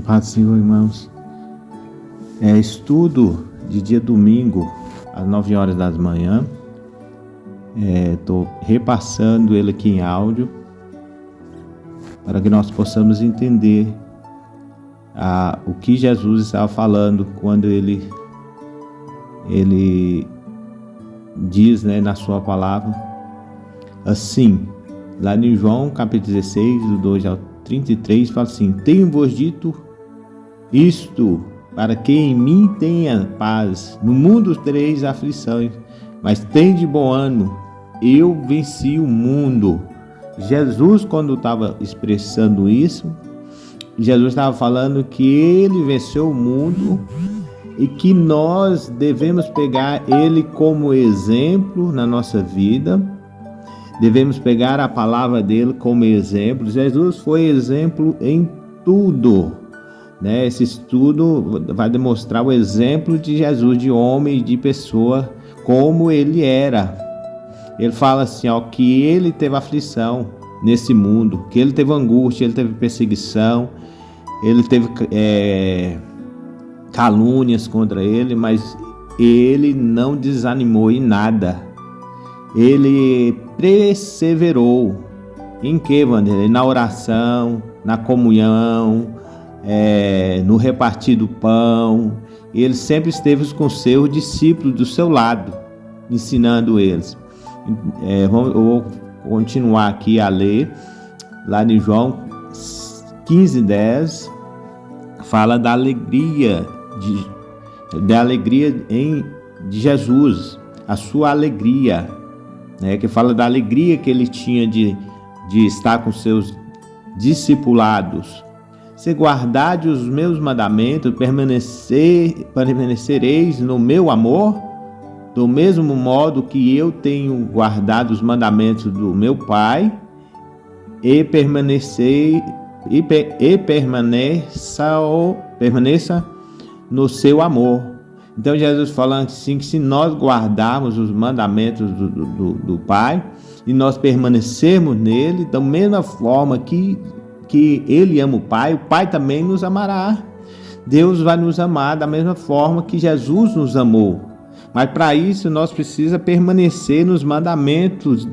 Paz do Senhor, irmãos. Estudo de dia domingo, às 9 horas da manhã. Estou repassando ele aqui em áudio para que nós possamos entender o que Jesus estava falando quando ele diz, na sua palavra, assim, lá em João capítulo 16, do 2 ao 33, fala assim: tenho-vos dito isto, para que em mim tenha paz. No mundo tereis aflições, mas tende bom ânimo, eu venci o mundo. Jesus, quando estava expressando isso, Jesus estava falando que ele venceu o mundo e que nós devemos pegar ele como exemplo na nossa vida. Devemos pegar a palavra dele como exemplo. Jesus foi exemplo em tudo, Esse estudo vai demonstrar o exemplo de Jesus, de homem e de pessoa, como ele era. Ele fala assim, que ele teve aflição nesse mundo, que ele teve angústia, ele teve perseguição, ele teve calúnias contra ele, mas ele não desanimou em nada. Ele perseverou em que, Vanderlei? Na oração, na comunhão, no repartir do pão. Ele sempre esteve com seus discípulos do seu lado, ensinando eles. Eu vou continuar aqui a ler, lá em João 15:10, fala da alegria de Jesus, a sua alegria, que fala da alegria que ele tinha de estar com seus discipulados. Se guardardes os meus mandamentos, permanecereis no meu amor, do mesmo modo que eu tenho guardado os mandamentos do meu Pai, e permaneça no seu amor. Então Jesus falando assim, que se nós guardarmos os mandamentos do Pai e nós permanecermos nele, da mesma forma que ele ama o Pai também nos amará. Deus vai nos amar da mesma forma que Jesus nos amou. Mas para isso nós precisamos permanecer nos mandamentos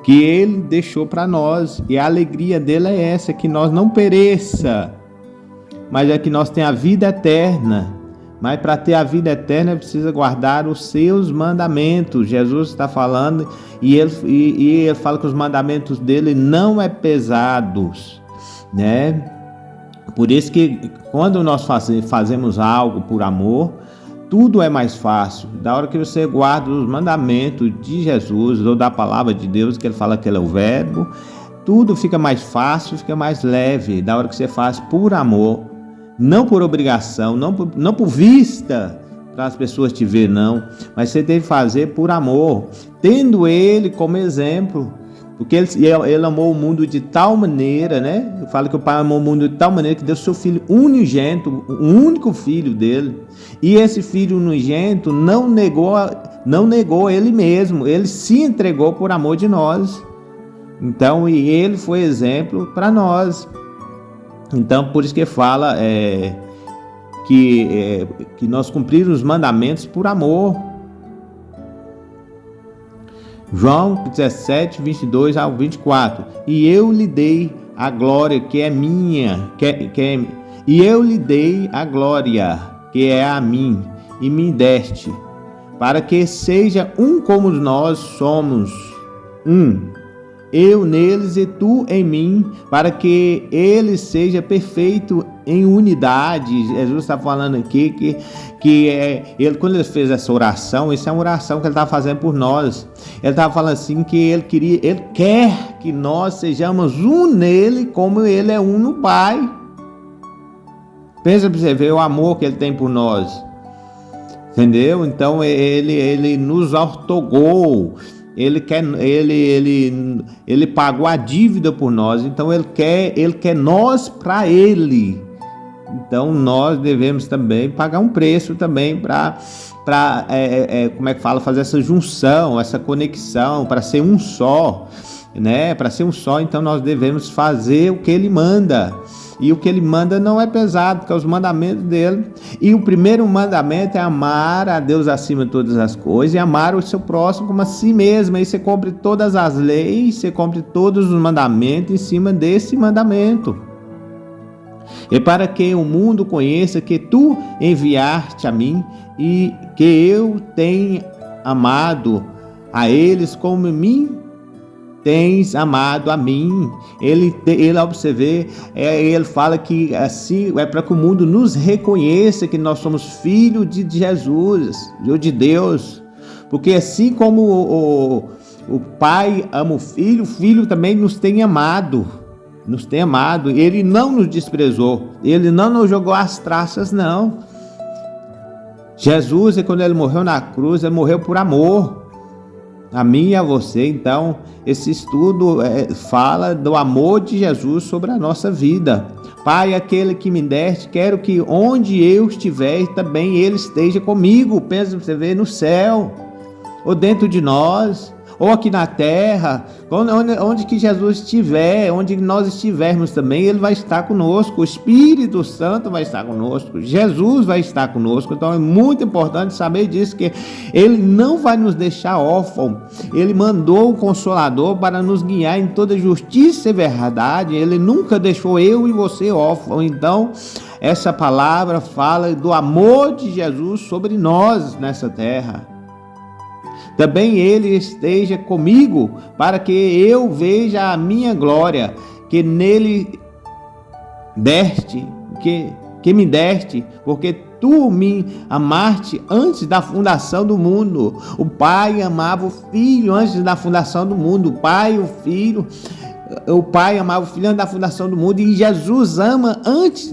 que ele deixou para nós. E a alegria dele é essa, que nós não pereça, mas é que nós tenhamos a vida eterna. Mas para ter a vida eterna precisa guardar os seus mandamentos. Jesus está falando e ele fala que os mandamentos dele não é pesados, Por isso que quando nós fazemos algo por amor, tudo é mais fácil. Da hora que você guarda os mandamentos de Jesus ou da palavra de Deus, que ele fala que ele é o verbo, tudo fica mais fácil, fica mais leve. Da hora que você faz por amor, não por obrigação, não por vista, para as pessoas te ver, não. Mas você deve fazer por amor, tendo ele como exemplo. Porque ele amou o mundo de tal maneira, Fala que o Pai amou o mundo de tal maneira que deu seu Filho unigênito, o único Filho dele. E esse Filho unigênito não negou ele mesmo. Ele se entregou por amor de nós. Então, e ele foi exemplo para nós. Então, por isso que fala que nós cumprimos os mandamentos por amor. João 17, 22 ao 24. E eu lhe dei a glória que é minha, e eu lhe dei a glória que é a mim, e me deste, para que seja um como nós somos um. Eu neles e tu em mim, para que ele seja perfeito em unidade. Jesus está falando aqui ele, quando ele fez essa oração, isso é uma oração que ele estava fazendo por nós. Ele estava falando assim que ele quer que nós sejamos um nele, como ele é um no Pai. Pensa para você ver o amor que ele tem por nós, entendeu? Então ele nos ortogou. Ele pagou a dívida por nós, então ele quer nós para ele. Então nós devemos também pagar um preço também para fazer essa junção, essa conexão, para ser um só, Para ser um só, então nós devemos fazer o que ele manda. E o que ele manda não é pesado, porque é os mandamentos dele. E o primeiro mandamento é amar a Deus acima de todas as coisas e amar o seu próximo como a si mesmo. Aí você cumpre todas as leis, você cumpre todos os mandamentos em cima desse mandamento. E para que o mundo conheça que tu enviaste a mim e que eu tenho amado a eles como mim tens amado a mim. Ele observe, ele fala que assim é para que o mundo nos reconheça que nós somos filhos de Jesus, ou de Deus. Porque assim como o pai ama o filho também nos tem amado. Ele não nos desprezou, ele não nos jogou as traças, não. Jesus, quando ele morreu na cruz, ele morreu por amor a mim e a você. Então, esse estudo fala do amor de Jesus sobre a nossa vida. Pai, aquele que me deste, quero que onde eu estiver, também ele esteja comigo. Pensa, você vê, no céu, ou dentro de nós, ou aqui na terra, onde que Jesus estiver, onde nós estivermos também, ele vai estar conosco, o Espírito Santo vai estar conosco, Jesus vai estar conosco. Então é muito importante saber disso, que ele não vai nos deixar órfãos, ele mandou o Consolador para nos guiar em toda justiça e verdade, ele nunca deixou eu e você órfãos. Então essa palavra fala do amor de Jesus sobre nós nessa terra. Também ele esteja comigo, para que eu veja a minha glória, que nele deste, que me deste, porque tu me amaste antes da fundação do mundo. O Pai amava o Filho antes da fundação do mundo. O Pai amava o Filho antes da fundação do mundo, e Jesus ama antes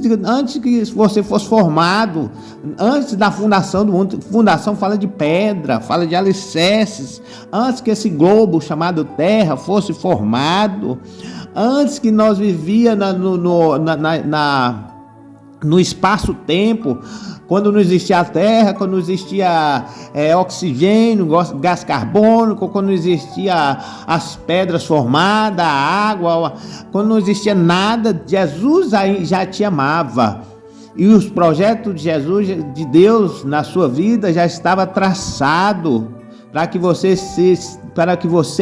que você fosse formado, antes da fundação do mundo. Fundação fala de pedra, fala de alicerces, antes que esse globo chamado Terra fosse formado, antes que nós vivíamos no espaço-tempo, quando não existia a terra, quando não existia oxigênio, gás carbônico, quando não existia as pedras formadas, a água, quando não existia nada, Jesus já te amava. E os projetos de Jesus, de Deus na sua vida, já estava traçado para que você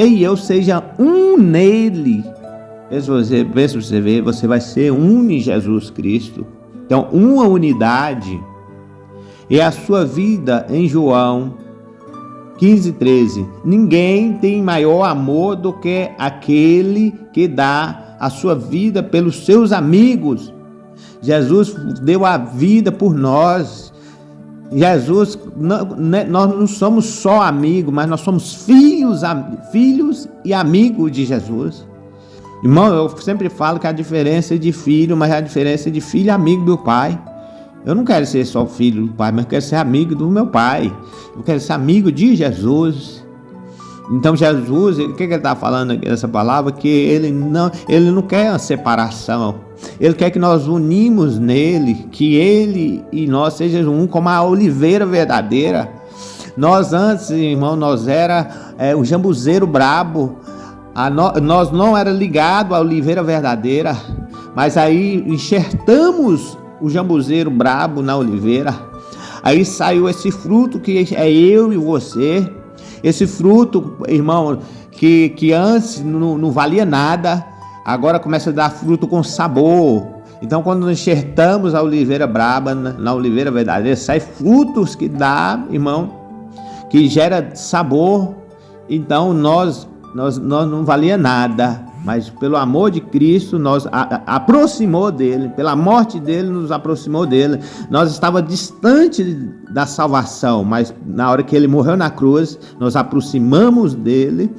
e eu seja um nele. Você vê, você vai ser um em Jesus Cristo. Então, uma unidade. E a sua vida em João 15:13. Ninguém tem maior amor do que aquele que dá a sua vida pelos seus amigos. Jesus deu a vida por nós. Jesus, nós não somos só amigos, mas nós somos filhos e amigos de Jesus. Irmão, eu sempre falo que a diferença é de filho, mas a diferença é de filho e amigo do pai. Eu não quero ser só filho do pai, mas eu quero ser amigo do meu pai. Eu quero ser amigo de Jesus. Então Jesus, o que ele está falando aqui nessa palavra? Que ele não quer uma separação. Ele quer que nós unimos nele, que ele e nós sejam um como a oliveira verdadeira. Nós antes, irmão, nós era o jambuzeiro brabo. Nós não era ligado à oliveira verdadeira, mas aí enxertamos o jambuzeiro brabo na oliveira. Aí saiu esse fruto que é eu e você. Esse fruto, irmão, que antes não valia nada, agora começa a dar fruto com sabor. Então, quando nós enxertamos a oliveira braba na oliveira verdadeira, sai frutos que dá, irmão, que gera sabor. Então, nós não valia nada, mas pelo amor de Cristo nos aproximou dele, pela morte dele nos aproximou dele. Nós estávamos distante da salvação, mas na hora que ele morreu na cruz, nós aproximamos dele,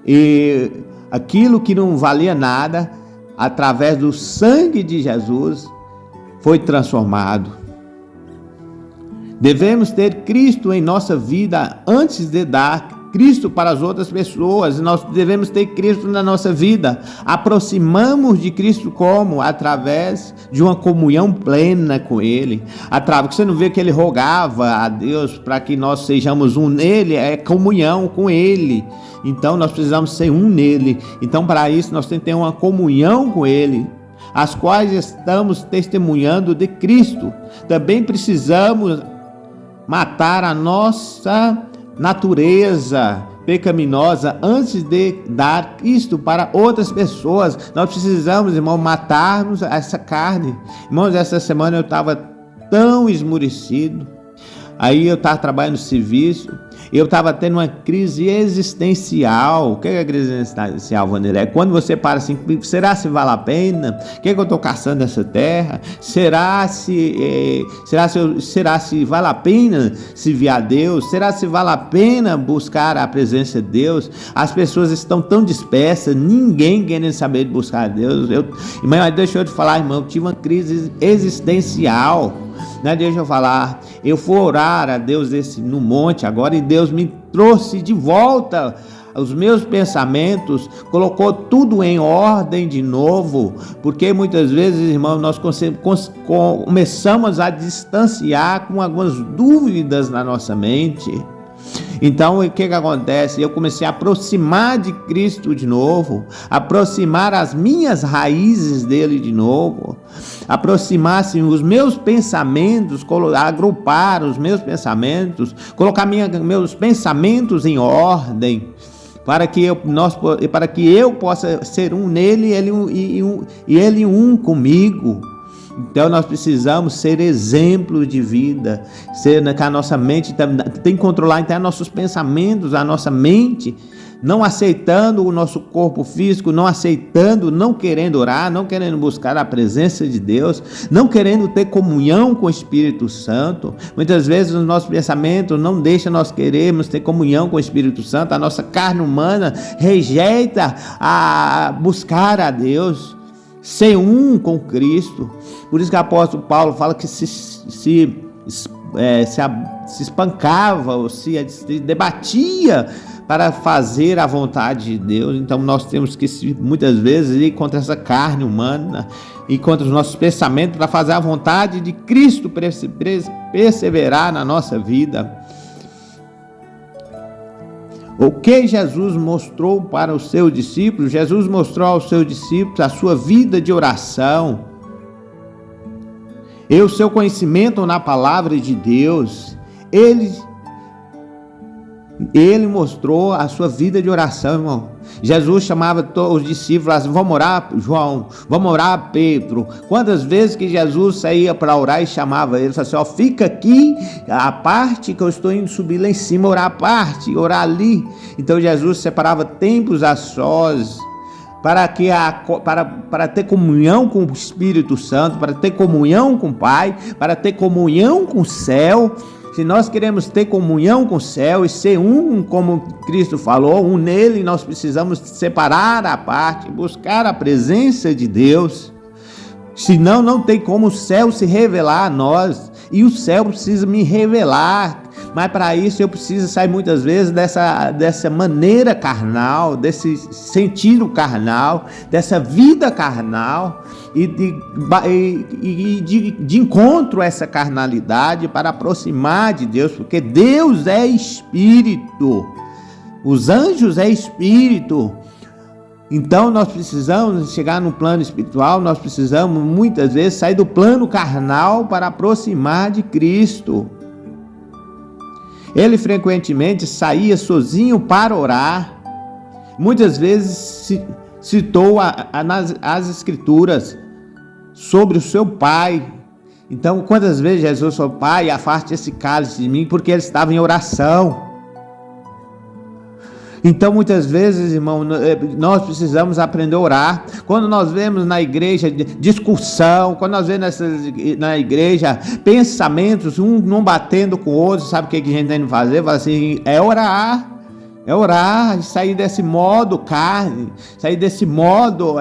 e aquilo que não valia nada, através do sangue de Jesus, foi transformado. Devemos ter Cristo em nossa vida antes de dar Cristo para as outras pessoas. Nós devemos ter Cristo na nossa vida. Aproximamos de Cristo como? Através de uma comunhão plena com Ele. Você não vê que Ele rogava a Deus para que nós sejamos um nele? É comunhão com Ele. Então nós precisamos ser um nele. Então para isso nós temos que ter uma comunhão com Ele. as quais estamos testemunhando de Cristo. Também precisamos matar a nossa natureza pecaminosa antes de dar Cristo para outras pessoas. Nós precisamos, irmão, matarmos essa carne. Irmãos, essa semana eu estava tão esmurecido. Aí eu estava trabalhando no serviço, eu estava tendo uma crise existencial. O que é a crise existencial, Vanderlei? É quando você para assim, será se vale a pena? O que é que eu estou caçando nessa terra? Será se vale a pena servir a Deus? Será se vale a pena buscar a presença de Deus? As pessoas estão tão dispersas, ninguém querendo saber de buscar a Deus. Irmão, deixa eu te falar, irmão, eu tive uma crise existencial. Deixa eu falar, eu fui orar a Deus no monte agora e Deus me trouxe de volta os meus pensamentos, colocou tudo em ordem de novo, porque muitas vezes, irmão, nós começamos a distanciar com algumas dúvidas na nossa mente. Então, o que acontece? Eu comecei a aproximar de Cristo de novo, aproximar as minhas raízes dele de novo, aproximar assim, os meus pensamentos, agrupar os meus pensamentos, colocar meus pensamentos em ordem, para que eu possa ser um nele e ele um comigo. Então nós precisamos ser exemplo de vida, que a nossa mente tem que controlar até nossos pensamentos, a nossa mente, não aceitando o nosso corpo físico, não querendo orar, não querendo buscar a presença de Deus, não querendo ter comunhão com o Espírito Santo. Muitas vezes os nossos pensamentos não deixam nós queremos ter comunhão com o Espírito Santo, a nossa carne humana rejeita a buscar a Deus, ser um com Cristo. Por isso que o apóstolo Paulo fala que se espancava ou se debatia para fazer a vontade de Deus. Então nós temos que muitas vezes ir contra essa carne humana e contra os nossos pensamentos para fazer a vontade de Cristo, perseverar na nossa vida. O que Jesus mostrou para os seus discípulos? Jesus mostrou aos seus discípulos a sua vida de oração e o seu conhecimento na palavra de Deus. Ele mostrou a sua vida de oração, irmão. Jesus chamava os discípulos assim: vamos orar, João, vamos orar, Pedro. Quantas vezes que Jesus saía para orar e chamava eles, assim: ó, fica aqui, a parte que eu estou indo subir lá em cima, orar a parte, orar ali. Então Jesus separava tempos a sós, para ter comunhão com o Espírito Santo, para ter comunhão com o Pai, para ter comunhão com o céu. Se nós queremos ter comunhão com o céu e ser um, como Cristo falou, um nele, nós precisamos separar a parte, buscar a presença de Deus. Senão não tem como o céu se revelar a nós, e o céu precisa me revelar. Mas para isso eu preciso sair muitas vezes dessa maneira carnal, desse sentido carnal, dessa vida carnal, e de encontro a essa carnalidade para aproximar de Deus, porque Deus é Espírito, os anjos é Espírito. Então nós precisamos chegar no plano espiritual, nós precisamos muitas vezes sair do plano carnal para aproximar de Cristo. Ele frequentemente saía sozinho para orar. Muitas vezes citou as Escrituras sobre o seu Pai. Então, quantas vezes Jesus falou: Pai, afaste esse cálice de mim, porque ele estava em oração. Então, muitas vezes, irmão, nós precisamos aprender a orar. Quando nós vemos na igreja discussão, quando nós vemos na igreja pensamentos, um não batendo com o outro, sabe o que a gente tem que fazer? Fala assim: é orar, sair desse modo carne, sair desse modo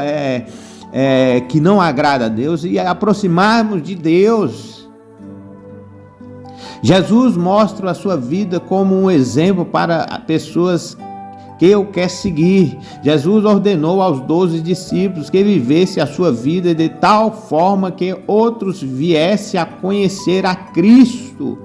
que não agrada a Deus e aproximarmos de Deus. Jesus mostra a sua vida como um exemplo para pessoas que eu quero seguir. Jesus ordenou aos 12 discípulos que vivesse a sua vida de tal forma que outros viessem a conhecer a Cristo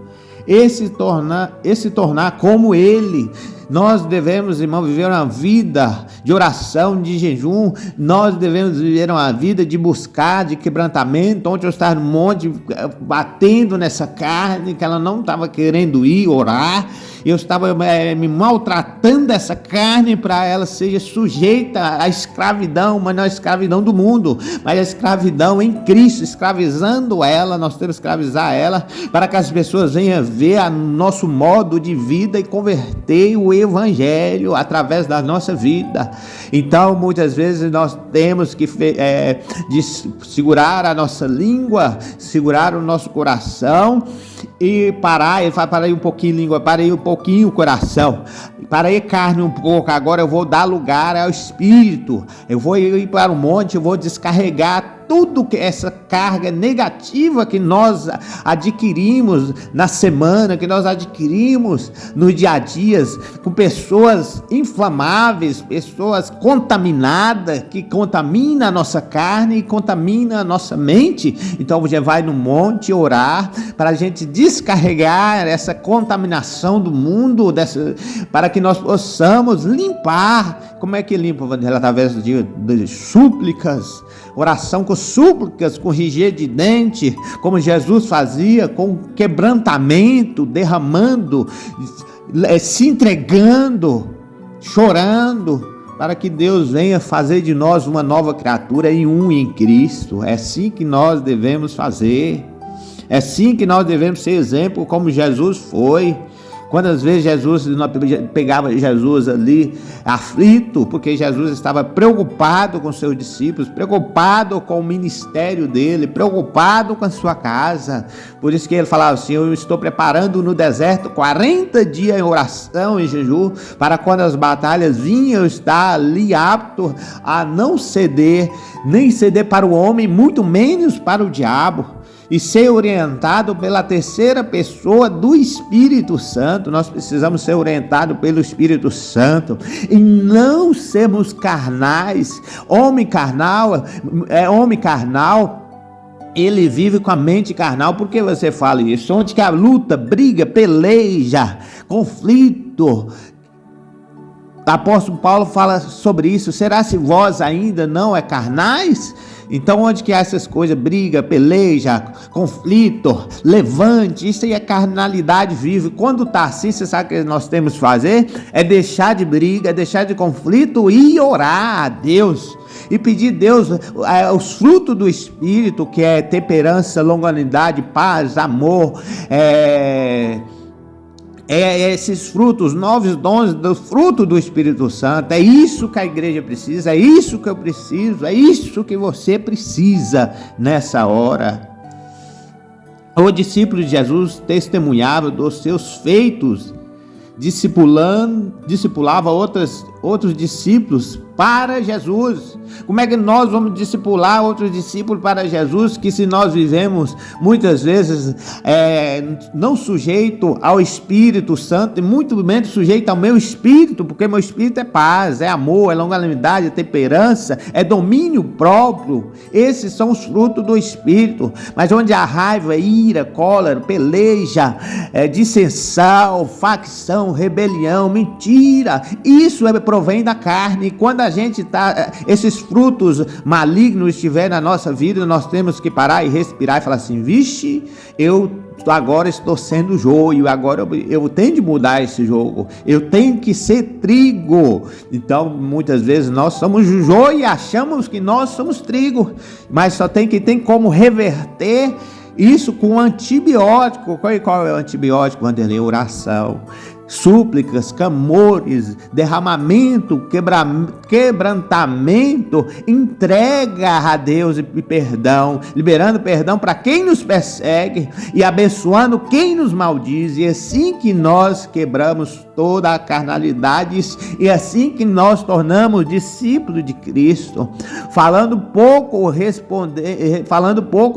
e se tornar como Ele. Nós devemos, irmão, viver uma vida de oração, de jejum. Nós devemos viver uma vida de buscar, de quebrantamento. Ontem eu estava no monte, batendo nessa carne, que ela não estava querendo ir orar. Eu estava me maltratando essa carne para ela seja sujeita à escravidão, mas não à escravidão do mundo, mas à escravidão em Cristo, escravizando ela. Nós temos que escravizar ela para que as pessoas venham ver o nosso modo de vida e converter o evangelho através da nossa vida. Então muitas vezes nós temos que segurar a nossa língua, segurar o nosso coração e parar. Ele fala: para aí um pouquinho língua, para aí um pouquinho o coração, para aí carne um pouco. Agora eu vou dar lugar ao Espírito, eu vou ir para o monte, eu vou descarregar tudo que essa carga negativa que nós adquirimos na semana, que nós adquirimos no dia a dia, com pessoas inflamáveis, pessoas contaminadas, que contamina a nossa carne e contamina a nossa mente. Então você vai no monte orar para a gente descarregar essa contaminação do mundo, para que nós possamos limpar. Como é que limpa, Vanderlei? Através de súplicas, oração com súplicas, com ranger de dente, como Jesus fazia, com quebrantamento, derramando, se entregando, chorando, para que Deus venha fazer de nós uma nova criatura em Cristo. É assim que nós devemos fazer, é assim que nós devemos ser exemplo, como Jesus foi. Quantas vezes nós pegava Jesus ali aflito, porque Jesus estava preocupado com seus discípulos, preocupado com o ministério dele, preocupado com a sua casa. Por isso que ele falava assim: eu estou preparando no deserto 40 dias em oração e jejum, para quando as batalhas vinham, eu estar ali apto a não ceder, nem ceder para o homem, muito menos para o diabo, e ser orientado pela terceira pessoa do Espírito Santo. Nós precisamos ser orientados pelo Espírito Santo e não sermos carnais. Homem carnal, ele vive com a mente carnal. Por que você fala isso? Onde que a luta, briga, peleja, conflito. O apóstolo Paulo fala sobre isso. Será se vós ainda não é carnais? Então onde que há essas coisas, briga, peleja, conflito, levante, isso aí é carnalidade viva. Quando está assim, você sabe o que nós temos que fazer? É deixar de briga, é deixar de conflito e orar a Deus. E pedir a Deus os frutos do Espírito, que é temperança, longanimidade, paz, amor, esses frutos, novos dons do fruto do Espírito Santo. É isso que a igreja precisa, é isso que eu preciso, é isso que você precisa nessa hora. O discípulo de Jesus testemunhava dos seus feitos, discipulava outros discípulos para Jesus. Como é que nós vamos discipular outros discípulos para Jesus, que se nós vivemos muitas vezes não sujeito ao Espírito Santo, e muito menos sujeito ao meu espírito, porque meu espírito é paz, é amor, é longanimidade, é temperança, é domínio próprio. Esses são os frutos do Espírito. Mas onde há raiva, ira, cólera, peleja, dissensão, facção, rebelião, mentira, isso provém da carne. E quando a gente esses frutos malignos estiverem na nossa vida, nós temos que parar e respirar e falar assim: vixe, eu agora estou sendo joio, agora eu tenho de mudar esse jogo, eu tenho que ser trigo. Então muitas vezes nós somos joio e achamos que nós somos trigo, mas só tem como reverter isso com antibiótico. Qual é o antibiótico, Vanderlei? Oração, súplicas, clamores, derramamento, quebrantamento, entrega a Deus e perdão, liberando perdão para quem nos persegue e abençoando quem nos maldiz. E assim que nós quebramos toda a carnalidade, e assim que nós tornamos discípulos de Cristo. Falando pouco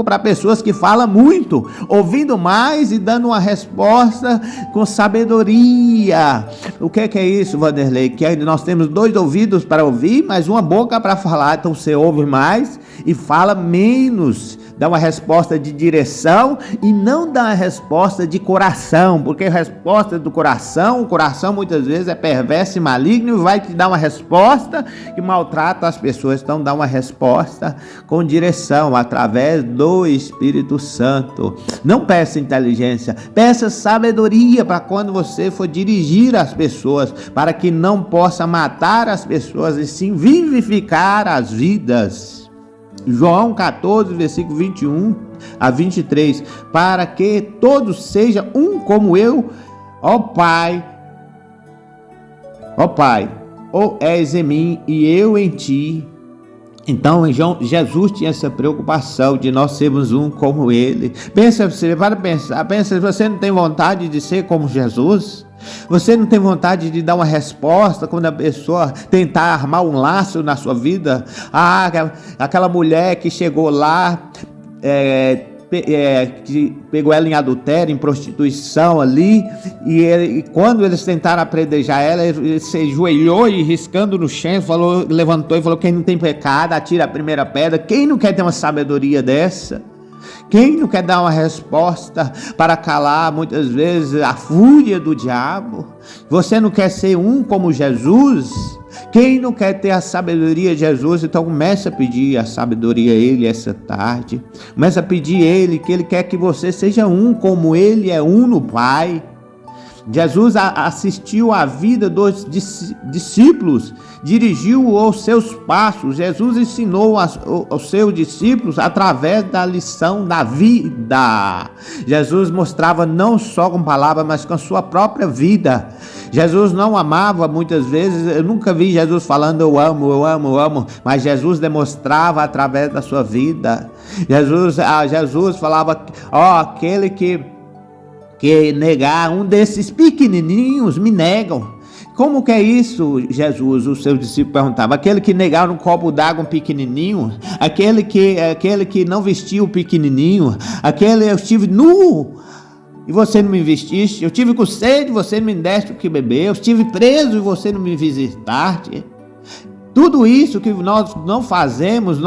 para pessoas que falam muito, ouvindo mais e dando uma resposta com sabedoria, sabedoria. O que é isso, Vanderlei? Que nós temos 2 ouvidos para ouvir, mas uma boca para falar. Então você ouve mais e fala menos. Dá uma resposta de direção e não dá uma resposta de coração, porque a resposta do coração, o coração muitas vezes é perverso e maligno e vai te dar uma resposta que maltrata as pessoas. Então dá uma resposta com direção, através do Espírito Santo. Não peça inteligência, peça sabedoria para quando você for dirigir as pessoas, para que não possa matar as pessoas e sim vivificar as vidas. João 14, versículo 21 a 23, para que todos sejam um como eu, ó Pai, ou és em mim e eu em ti. Então Jesus tinha essa preocupação de nós sermos um como Ele. Pensa, você não tem vontade de ser como Jesus? Você não tem vontade de dar uma resposta quando a pessoa tentar armar um laço na sua vida? Aquela mulher que chegou lá, que pegou ela em adultério, em prostituição ali, e quando eles tentaram apedrejar ela, ele se ajoelhou e riscando no chão, levantou e falou: quem não tem pecado, atira a primeira pedra. Quem não quer ter uma sabedoria dessa? Quem não quer dar uma resposta para calar muitas vezes a fúria do diabo? Você não quer ser um como Jesus? Quem não quer ter a sabedoria de Jesus? Então comece a pedir a sabedoria a Ele essa tarde. Comece a pedir a Ele, que Ele quer que você seja um como Ele é um no Pai. Jesus assistiu à vida dos discípulos, dirigiu os seus passos. Jesus ensinou aos seus discípulos através da lição da vida. Jesus mostrava não só com palavras, mas com a sua própria vida. Jesus não amava muitas vezes, eu nunca vi Jesus falando eu amo, eu amo, eu amo, mas Jesus demonstrava através da sua vida. Jesus falava, aquele que negar um desses pequenininhos me negam. Como que é isso, Jesus? Os seus discípulos perguntavam. Aquele que negar um copo d'água um pequenininho, aquele que não vestiu o pequenininho, eu estive nu e você não me vestiste, eu tive com sede e você não me deste o que beber, eu estive preso e você não me visitaste. Tudo isso que nós não fazemos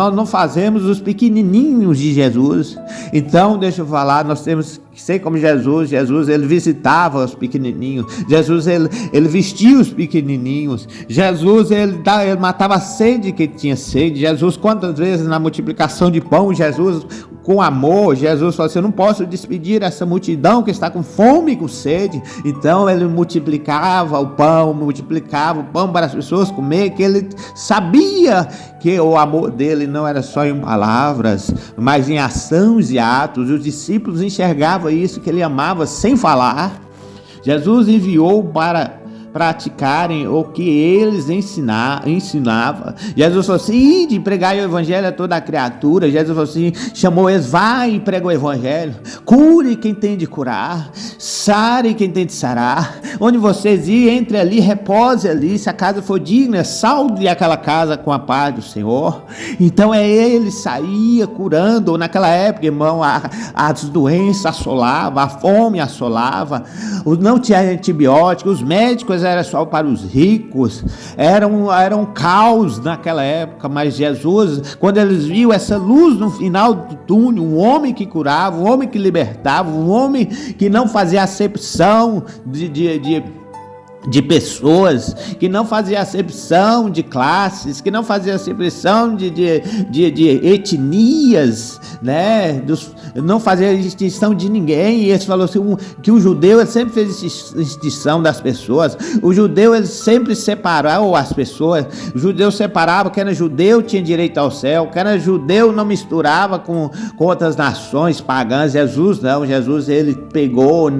os pequenininhos de Jesus. Então, deixa eu falar, nós temos que ser como Jesus. Jesus, ele visitava os pequenininhos. Jesus, ele vestia os pequenininhos. Jesus, ele matava a sede que tinha sede. Jesus, quantas vezes na multiplicação de pão, Jesus, com amor, Jesus falou assim, eu não posso despedir essa multidão que está com fome e com sede. Então, ele multiplicava o pão para as pessoas comer, que ele sabia que o amor dele não era só em palavras, mas em ações e atos. Os discípulos enxergavam isso, que ele amava sem falar. Jesus enviou para praticarem o que eles ensinava. Jesus falou assim, ide pregar o evangelho a toda a criatura. Jesus falou assim, chamou eles, vai e prega o evangelho, cure quem tem de curar, sare quem tem de sarar. Onde vocês ir, entre ali, repose ali. Se a casa for digna, salve aquela casa com a paz do Senhor. Então ele saía curando. Naquela época, irmão, as doenças assolavam, a fome assolava, não tinha antibiótico, os médicos era só para os ricos, era um caos naquela época. Mas Jesus, quando eles viram essa luz no final do túnel, um homem que curava, um homem que libertava, um homem que não fazia acepção de pessoas, que não fazia acepção de classes, que não fazia acepção de etnias, né? Não fazia distinção de ninguém. E ele falou assim, que o judeu ele sempre fez distinção das pessoas. O judeu ele sempre separou as pessoas. O judeu separava, quem era judeu tinha direito ao céu, quem era judeu não misturava com outras nações pagãs. Jesus não, Jesus ele pegou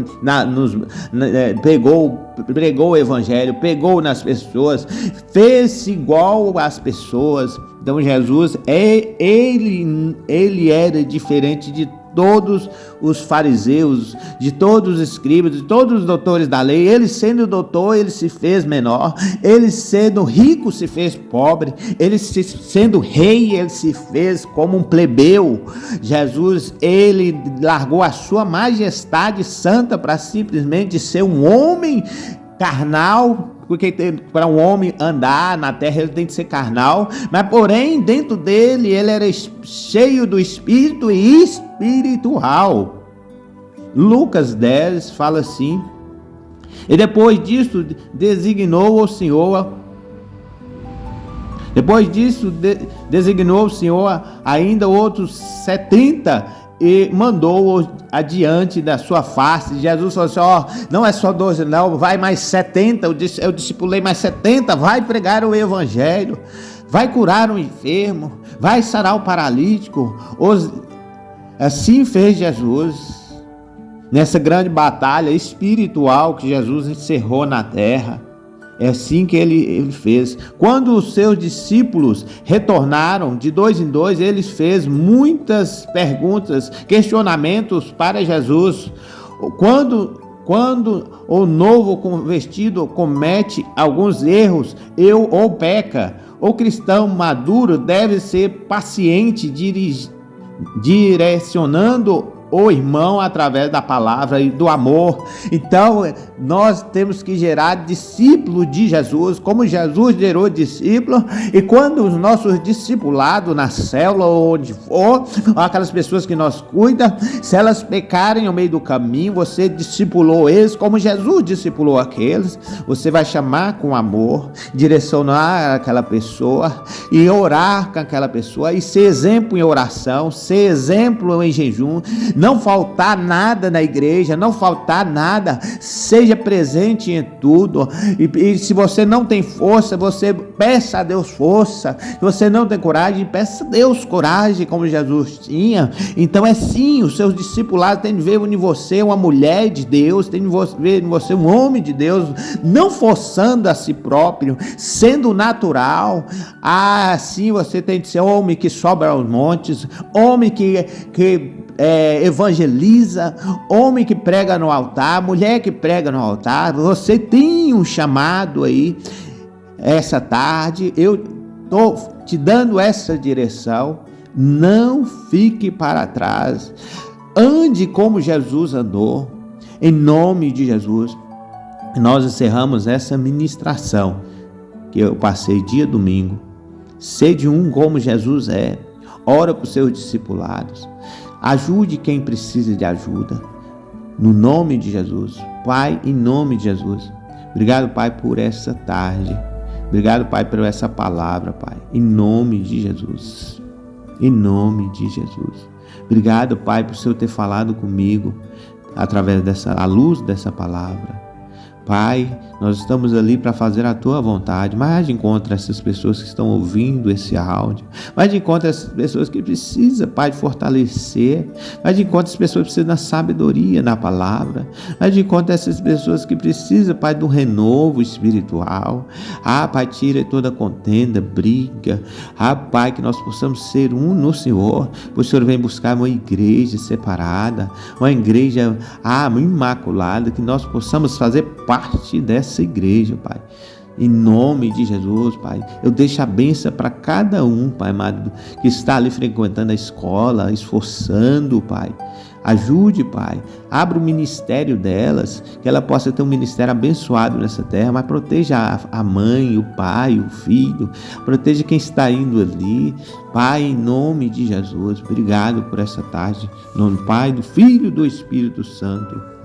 pregou o evangelho, pegou nas pessoas, fez igual às pessoas. Então Jesus, ele era diferente de todos os fariseus, de todos os escribas, de todos os doutores da lei. Ele sendo doutor, ele se fez menor. Ele sendo rico, se fez pobre. Ele sendo rei, ele se fez como um plebeu. Jesus, ele largou a sua majestade santa para simplesmente ser um homem carnal, porque para um homem andar na terra ele tem que ser carnal, mas porém dentro dele ele era cheio do Espírito e espiritual. Lucas 10 fala assim: e depois disso designou o Senhor ainda outros 70 e mandou-o adiante da sua face. Jesus falou assim: não é só 12 não, vai mais 70, eu discipulei mais 70, vai pregar o evangelho, vai curar o enfermo, vai sarar o paralítico. Assim fez Jesus nessa grande batalha espiritual que Jesus encerrou na terra. É assim que ele fez. Quando os seus discípulos retornaram de 2 em 2, ele fez muitas perguntas, questionamentos para Jesus. Quando o novo convertido comete alguns erros ou peca, o cristão maduro deve ser paciente, direcionando o irmão através da palavra e do amor. Então nós temos que gerar discípulos de Jesus, como Jesus gerou discípulos. E quando os nossos discipulados na célula ou onde for, aquelas pessoas que nós cuidamos, se elas pecarem no meio do caminho, você discipulou eles como Jesus discipulou aqueles. Você vai chamar com amor, direcionar aquela pessoa e orar com aquela pessoa e ser exemplo em oração, ser exemplo em jejum. Não faltar nada na igreja, não faltar nada, seja presente em tudo. E se você não tem força, você peça a Deus força. Se você não tem coragem, peça a Deus coragem, como Jesus tinha. Então é sim, os seus discipulados têm de ver em você uma mulher de Deus, têm de ver em você um homem de Deus, não forçando a si próprio, sendo natural. Assim você tem de ser homem que sobe aos montes, homem que evangeliza, homem que prega no altar, mulher que prega no altar. Você tem um chamado aí. Essa tarde eu estou te dando essa direção. Não fique para trás, ande como Jesus andou, em nome de Jesus. Nós encerramos essa ministração que eu passei dia domingo. Sede um como Jesus é. Ora para os seus discipulados. Ajude quem precisa de ajuda. No nome de Jesus. Pai, em nome de Jesus. Obrigado, Pai, por essa tarde. Obrigado, Pai, por essa palavra, Pai. Em nome de Jesus. Em nome de Jesus. Obrigado, Pai, por o Senhor ter falado comigo através à luz dessa palavra. Pai, nós estamos ali para fazer a Tua vontade, mas encontra essas pessoas que estão ouvindo esse áudio, mas encontra essas pessoas que precisam, Pai, de fortalecer, mas encontra essas pessoas que precisam da sabedoria na palavra, mas encontra essas pessoas que precisam, Pai, do renovo espiritual. Pai, tira toda contenda, briga. Pai, que nós possamos ser um no Senhor, o Senhor vem buscar uma igreja separada, uma igreja imaculada, que nós possamos fazer parte dessa igreja, Pai. Em nome de Jesus, Pai, eu deixo a bênção para cada um, Pai amado, que está ali frequentando a escola, esforçando, Pai. Ajude, Pai, abra o ministério delas, que ela possa ter um ministério abençoado nessa terra, mas proteja a mãe, o pai, o filho, proteja quem está indo ali, Pai, em nome de Jesus. Obrigado por essa tarde, em nome do Pai, do Filho e do Espírito Santo. Amém.